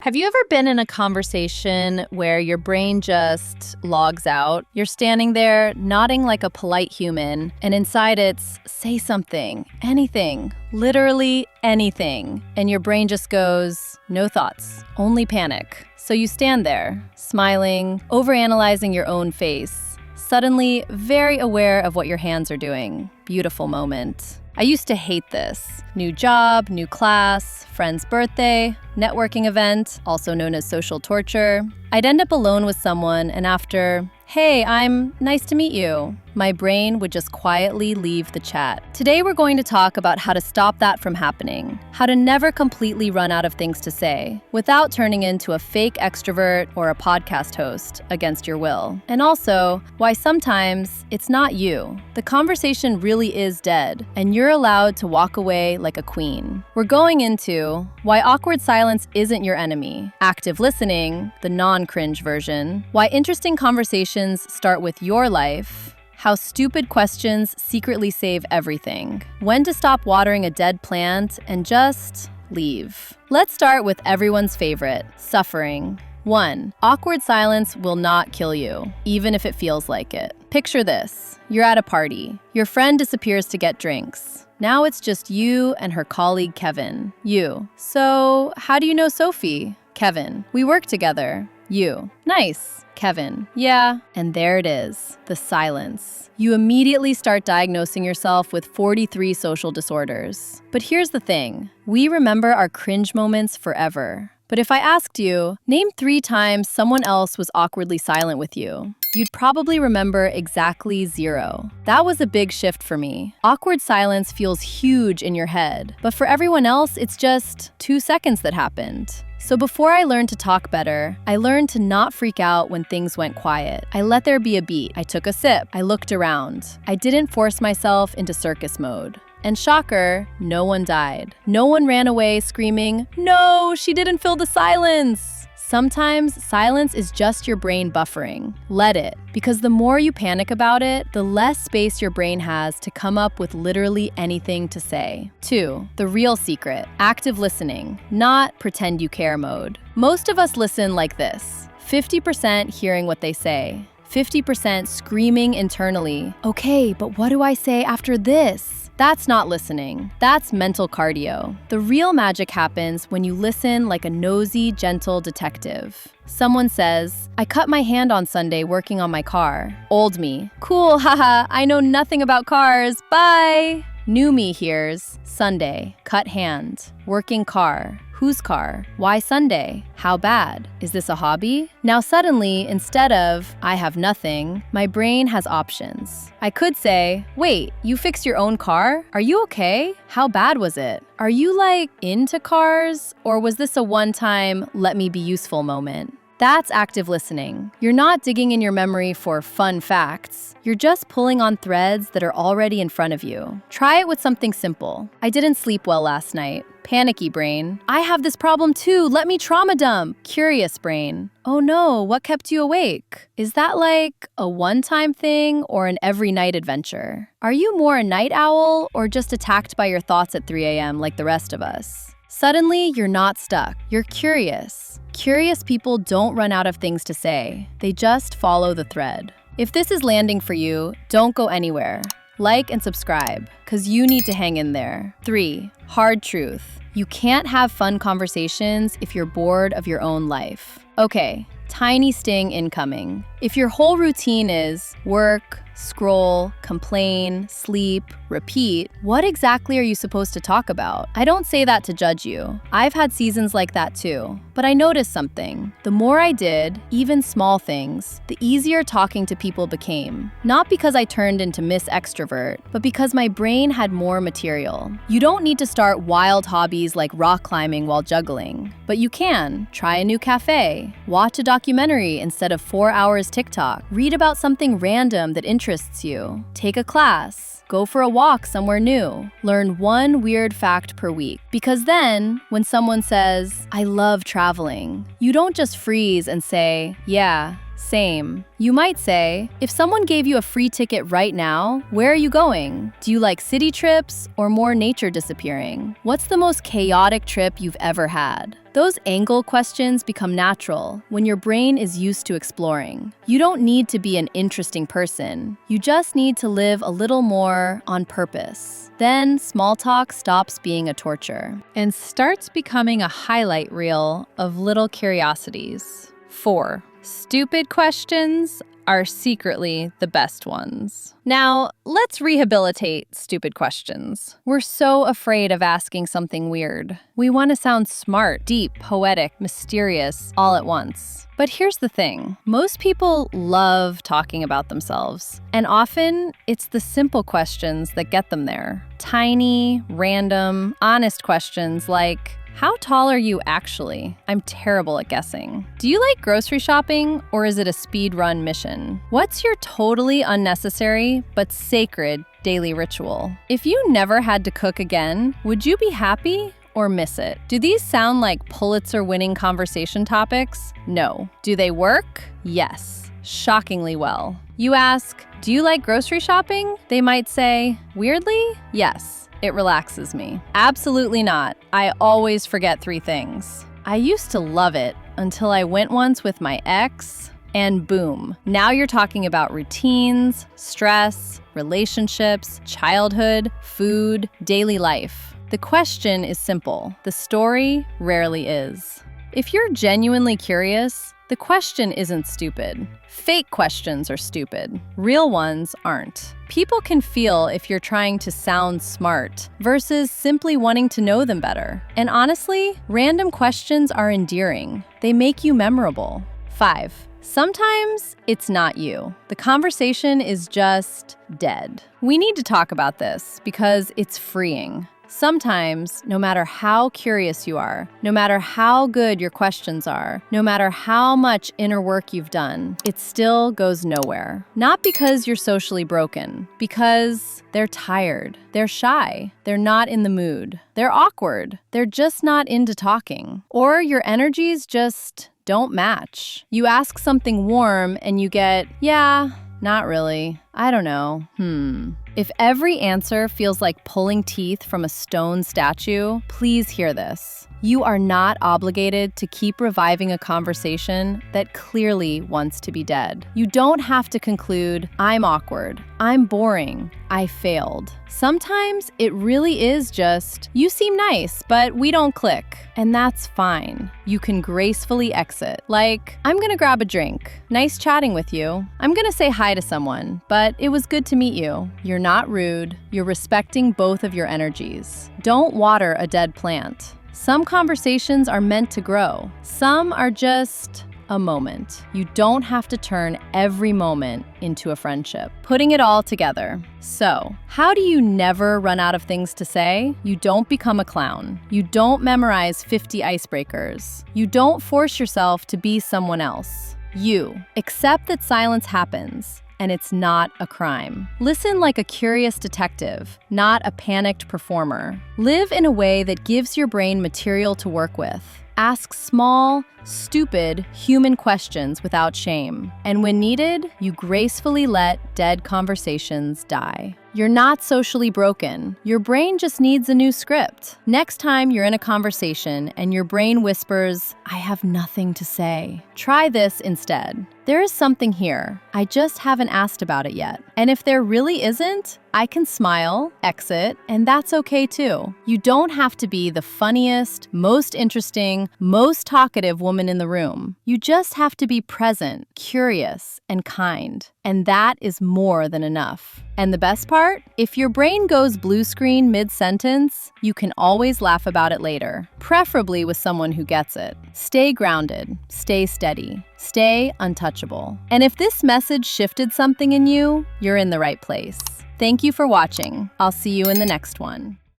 Have you ever been in a conversation where your brain just logs out? You're standing there, nodding like a polite human, and inside it's, say something, anything, literally anything. And your brain just goes, no thoughts, only panic. So you stand there, smiling, overanalyzing your own face, suddenly very aware of what your hands are doing. Beautiful moment. I used to hate this. New job, new class, friend's birthday, networking event, also known as social torture. I'd end up alone with someone, and after, hey, nice to meet you, my brain would just quietly leave the chat. Today we're going to talk about how to stop that from happening, how to never completely run out of things to say without turning into a fake extrovert or a podcast host against your will. And also, why sometimes it's not you. The conversation really is dead, and you're allowed to walk away like a queen. We're going into why awkward silence isn't your enemy, active listening, the non-cringe version, why interesting conversations start with your life, how stupid questions secretly save everything, when to stop watering a dead plant and just leave. Let's start with everyone's favorite, suffering. 1. Awkward silence will not kill you, even if it feels like it. Picture this. You're at a party. Your friend disappears to get drinks. Now it's just you and her colleague Kevin. You. So, how do you know Sophie? Kevin. We work together. You. Nice. Kevin. Yeah. And there it is, the silence. You immediately start diagnosing yourself with 43 social disorders. But here's the thing. We remember our cringe moments forever. But if I asked you, name 3 times someone else was awkwardly silent with you, you'd probably remember exactly 0. That was a big shift for me. Awkward silence feels huge in your head, but for everyone else, it's just 2 seconds that happened. So before I learned to talk better, I learned to not freak out when things went quiet. I let there be a beat. I took a sip. I looked around. I didn't force myself into circus mode. And shocker, no one died. No one ran away screaming, "No, she didn't fill the silence!" Sometimes silence is just your brain buffering. Let it, because the more you panic about it, the less space your brain has to come up with literally anything to say. 2. The real secret, active listening, not pretend you care mode. Most of us listen like this, 50% hearing what they say, 50% screaming internally, okay, but what do I say after this? That's not listening. That's mental cardio. The real magic happens when you listen like a nosy, gentle detective. Someone says, I cut my hand on Sunday working on my car. Old me, cool, haha, I know nothing about cars, bye. New me hears, Sunday, cut hand, working car. Whose car? Why Sunday? How bad? Is this a hobby? Now suddenly, instead of, I have nothing, my brain has options. I could say, wait, you fixed your own car? Are you okay? How bad was it? Are you into cars? Or was this a one-time, let me be useful moment? That's active listening. You're not digging in your memory for fun facts. You're just pulling on threads that are already in front of you. Try it with something simple. I didn't sleep well last night. Panicky brain. I have this problem too. Let me trauma dump. Curious brain. Oh no, what kept you awake? Is that a one-time thing or an every night adventure? Are you more a night owl or just attacked by your thoughts at 3 a.m. like the rest of us? Suddenly, you're not stuck. You're curious. Curious people don't run out of things to say. They just follow the thread. If this is landing for you, don't go anywhere. Like and subscribe, because you need to hang in there. 3. Hard truth. You can't have fun conversations if you're bored of your own life. Okay, tiny sting incoming. If your whole routine is work, scroll, complain, sleep, repeat, what exactly are you supposed to talk about? I don't say that to judge you. I've had seasons like that too. But I noticed something. The more I did, even small things, the easier talking to people became. Not because I turned into Miss Extrovert, but because my brain had more material. You don't need to start wild hobbies like rock climbing while juggling. But you can. Try a new cafe. Watch a documentary instead of 4 hours TikTok. Read about something random that interests you. Take a class. Go for a walk somewhere new. Learn one weird fact per week. Because then, when someone says, I love traveling, you don't just freeze and say, yeah, Same. You might say, if someone gave you a free ticket right now, where are you going? Do you like city trips or more nature disappearing? What's the most chaotic trip you've ever had? Those angle questions become natural when your brain is used to exploring. You don't need to be an interesting person. You just need to live a little more on purpose. Then small talk stops being a torture and starts becoming a highlight reel of little curiosities. 4. Stupid questions are secretly the best ones. Now, let's rehabilitate stupid questions. We're so afraid of asking something weird. We want to sound smart, deep, poetic, mysterious, all at once. But here's the thing. Most people love talking about themselves, and often it's the simple questions that get them there. Tiny, random, honest questions like, how tall are you actually? I'm terrible at guessing. Do you like grocery shopping, or is it a speed run mission? What's your totally unnecessary but sacred daily ritual? If you never had to cook again, would you be happy or miss it? Do these sound like Pulitzer-winning conversation topics? No. Do they work? Yes. Shockingly well. You ask, do you like grocery shopping? They might say, weirdly, yes. It relaxes me. Absolutely not. I always forget 3 things. I used to love it until I went once with my ex, and boom. Now you're talking about routines, stress, relationships, childhood, food, daily life. The question is simple. The story rarely is. If you're genuinely curious, the question isn't stupid. Fake questions are stupid. Real ones aren't. People can feel if you're trying to sound smart versus simply wanting to know them better. And honestly, random questions are endearing. They make you memorable. 5. Sometimes it's not you. The conversation is just dead. We need to talk about this because it's freeing. Sometimes, no matter how curious you are, no matter how good your questions are, no matter how much inner work you've done, it still goes nowhere. Not because you're socially broken, because they're tired, they're shy, they're not in the mood, they're awkward, they're just not into talking, or your energies just don't match. You ask something warm and you get, yeah, not really. I don't know. If every answer feels like pulling teeth from a stone statue, please hear this. You are not obligated to keep reviving a conversation that clearly wants to be dead. You don't have to conclude, I'm awkward, I'm boring, I failed. Sometimes it really is just, you seem nice, but we don't click. And that's fine. You can gracefully exit. Like, I'm gonna grab a drink. Nice chatting with you. I'm gonna say hi to someone, but it was good to meet you. You're not rude. You're respecting both of your energies. Don't water a dead plant. Some conversations are meant to grow. Some are just a moment. You don't have to turn every moment into a friendship. Putting it all together. So, how do you never run out of things to say? You don't become a clown. You don't memorize 50 icebreakers. You don't force yourself to be someone else. You accept that silence happens. And it's not a crime. Listen like a curious detective, not a panicked performer. Live in a way that gives your brain material to work with. Ask small, stupid, human questions without shame. And when needed, you gracefully let dead conversations die. You're not socially broken. Your brain just needs a new script. Next time you're in a conversation and your brain whispers, I have nothing to say, try this instead. There is something here. I just haven't asked about it yet. And if there really isn't, I can smile, exit, and that's okay too. You don't have to be the funniest, most interesting, most talkative woman in the room. You just have to be present, curious, and kind. And that is more than enough. And the best part? If your brain goes blue screen mid-sentence, you can always laugh about it later, preferably with someone who gets it. Stay grounded, stay steady, stay untouchable. And if this message shifted something in you, you're in the right place. Thank you for watching. I'll see you in the next one.